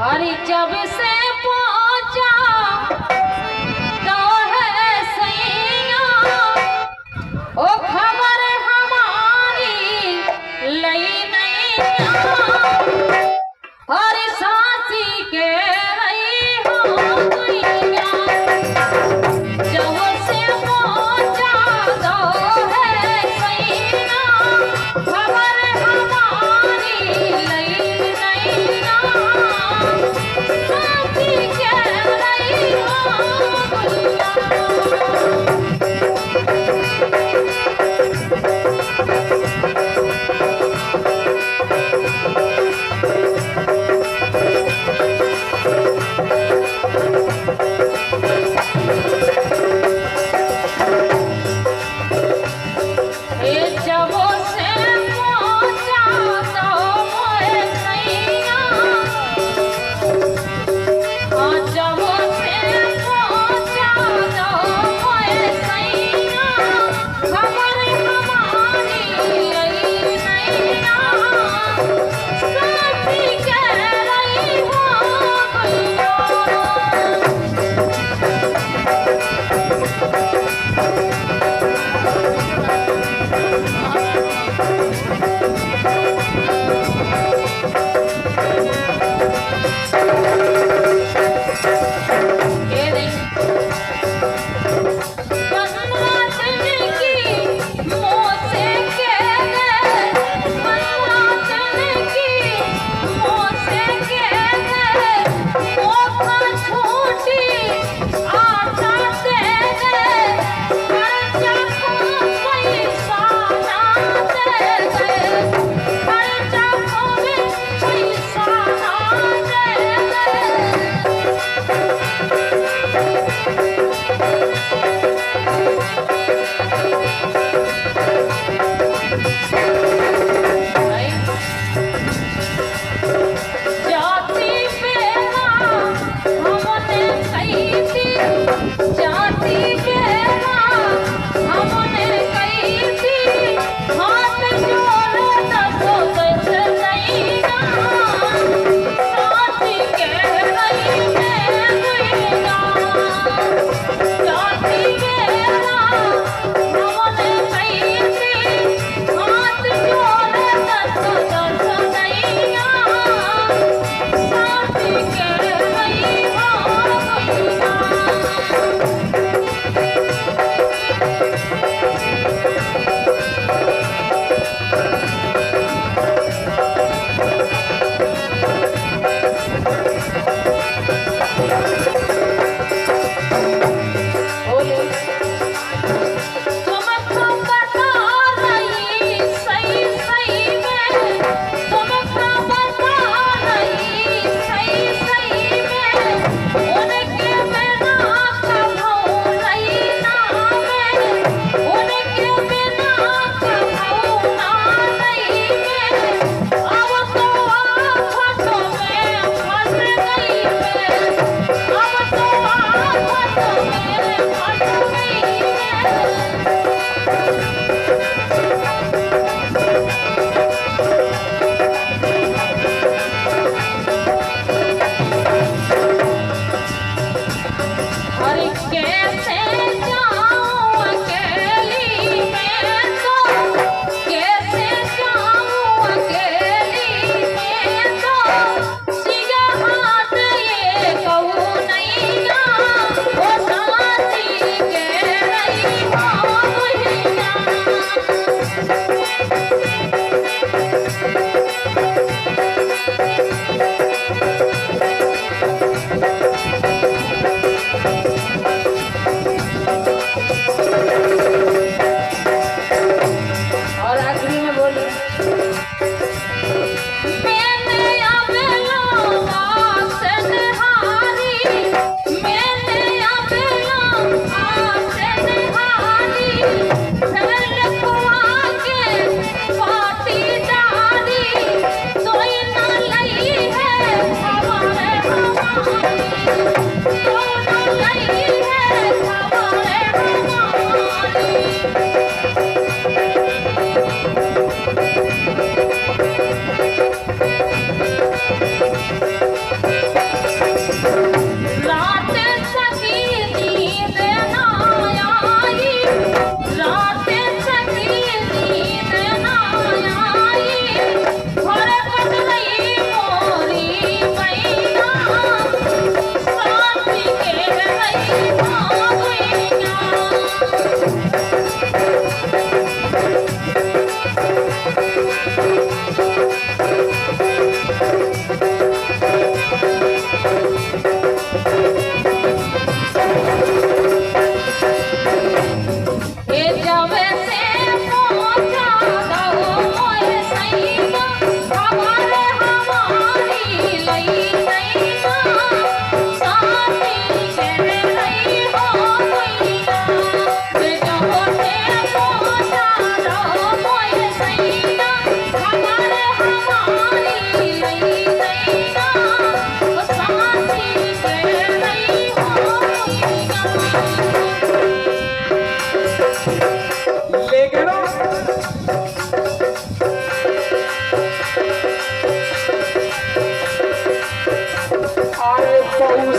हरी जब से पहुंचा तो है सैया ओ खबर हमारी लई नहीं हरी सासी के रही हो गईया जब से पहुंचा तो है सैया खबर हमारी लई नहीं सासी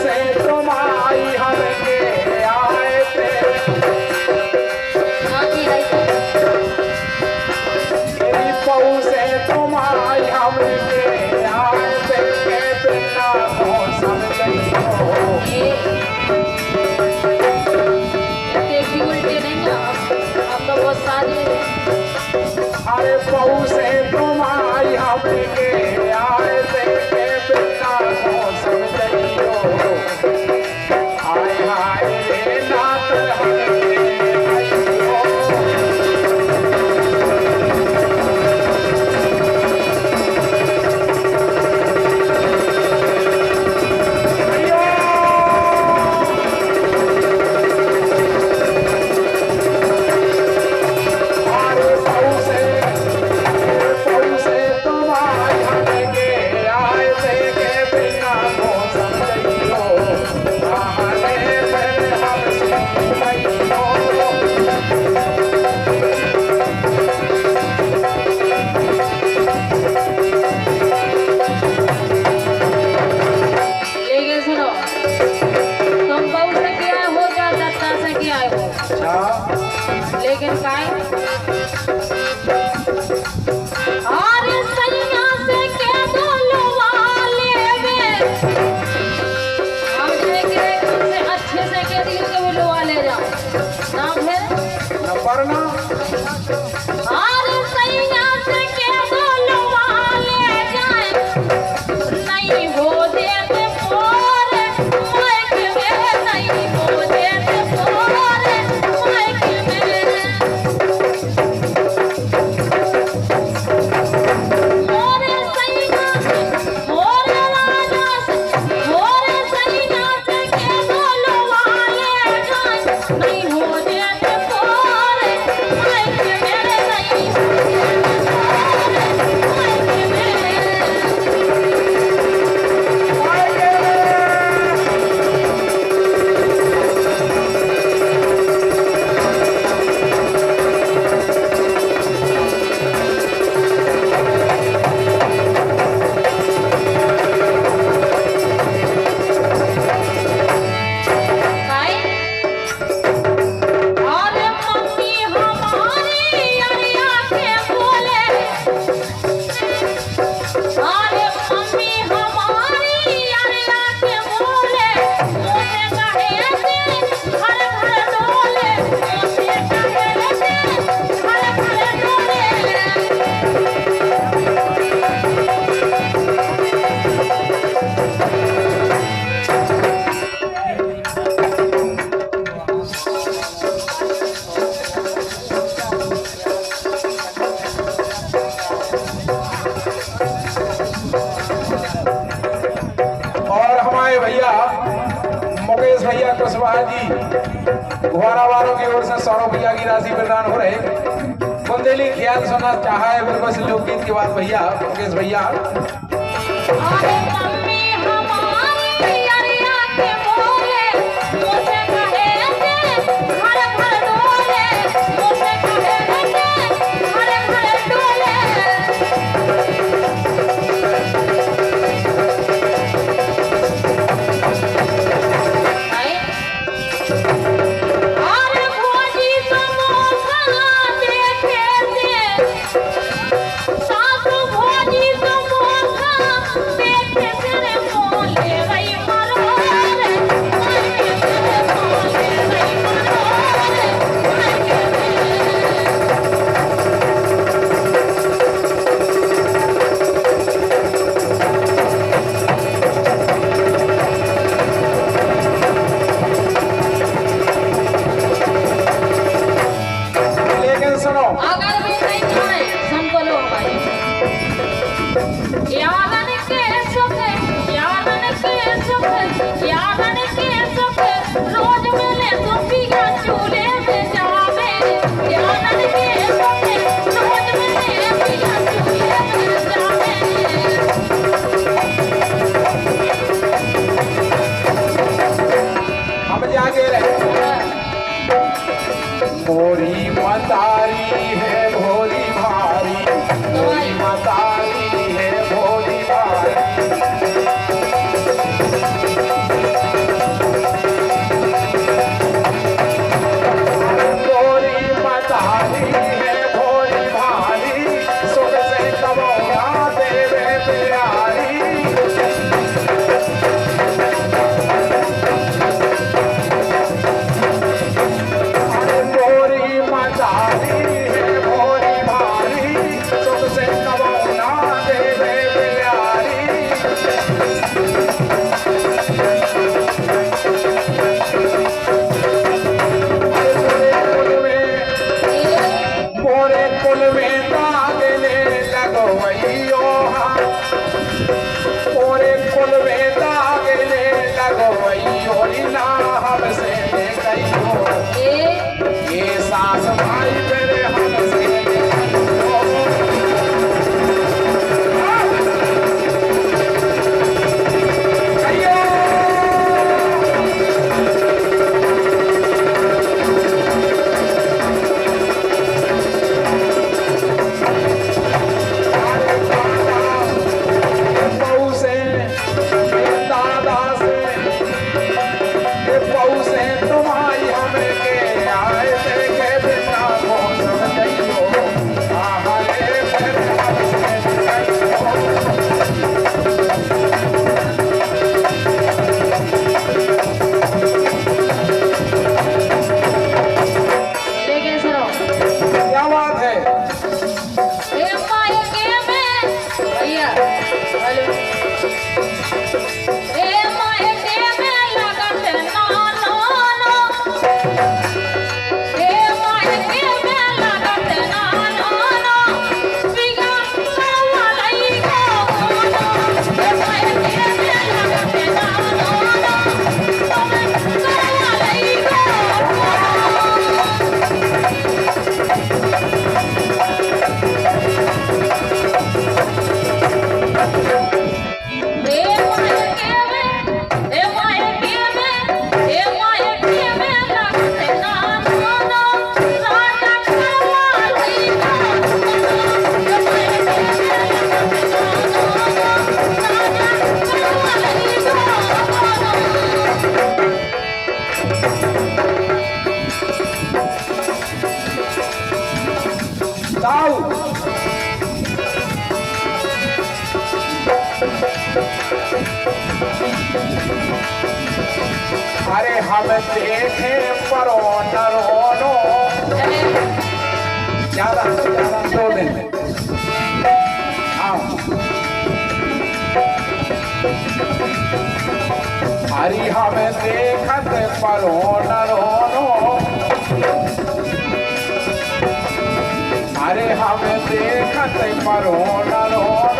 से तुम आई हमके आए थे मेरी पऊ से तुम आई हमके आए थे के बिना मौसम नहीं हो उल्टे नहीं आप तो बहुत सारे अरे पऊ से तुम आई हमके आए थे के बिना मौसम नहीं हो आए हाय रे नाथ हमके आई हो अरे पऊ से तुम आई हमके आए थे के बिना मौसम नहीं हो आने पर हमसे नहीं हो लेकिन सुनो तुम बहुत से क्या हो जा दत्ता से क्या हो अच्छा लेकिन काय अरे सैया से के बोलो वाले में हम देख रहे तुमसे अच्छे से के दिल के बोलो वाले जाओ ना फिर नंबर ना अरे सैया से के बोलो वाले जाए नहीं हो देते पोरे माइक में नहीं हो देते पोरे माइक में मोरे सैया मोरे राजा से मोरे सैया से के बोलो वाले जाए नहीं हो देते पोरे माइक में नहीं हो देते पोरे माइक में काय अरे मम्मी हमारी अरिया के बोले अरे मम्मी हमारी अरिया के बोले मोसे कहे से घर घर डोले मोसे कहे से घर घर डोले और हमारे भैया मुकेश भैया कुशवाहा जी गुहारा वालों की ओर से 100 रुपया की राशि प्रदान हो रहे बुंदेली ख्याल सुनना चाहा है बिल्कुल से लोकगीत के बाद भैया मुकेश भैया अरे मम्मी हमारी अरिया के बोले मोसे कहे से घर घर डोले मोसे कहे से घर घर डोले अरे भोजी समोसा देखे से सासू भोजी समोसा देखे से रे मोले रही मरोरे मायके से मोले रही मरोरे मायके से लेकिन सुनो अगर भी नहीं खाए संकोलो भाई यादन के सुख रोज मिले तो पिया चूल्हे में जावे यादन के सुख रोज मिले पिया चूल्हे में जावे हम जाके रहे मोरी मतारी है भोली भारी मोरी मतारी है भोली भारी अरे हम देखे परो नरोनो ज्यादा 2 दिन हाँ हरी हम देखत परो नरोनो अरे हम देखत परो नरोनो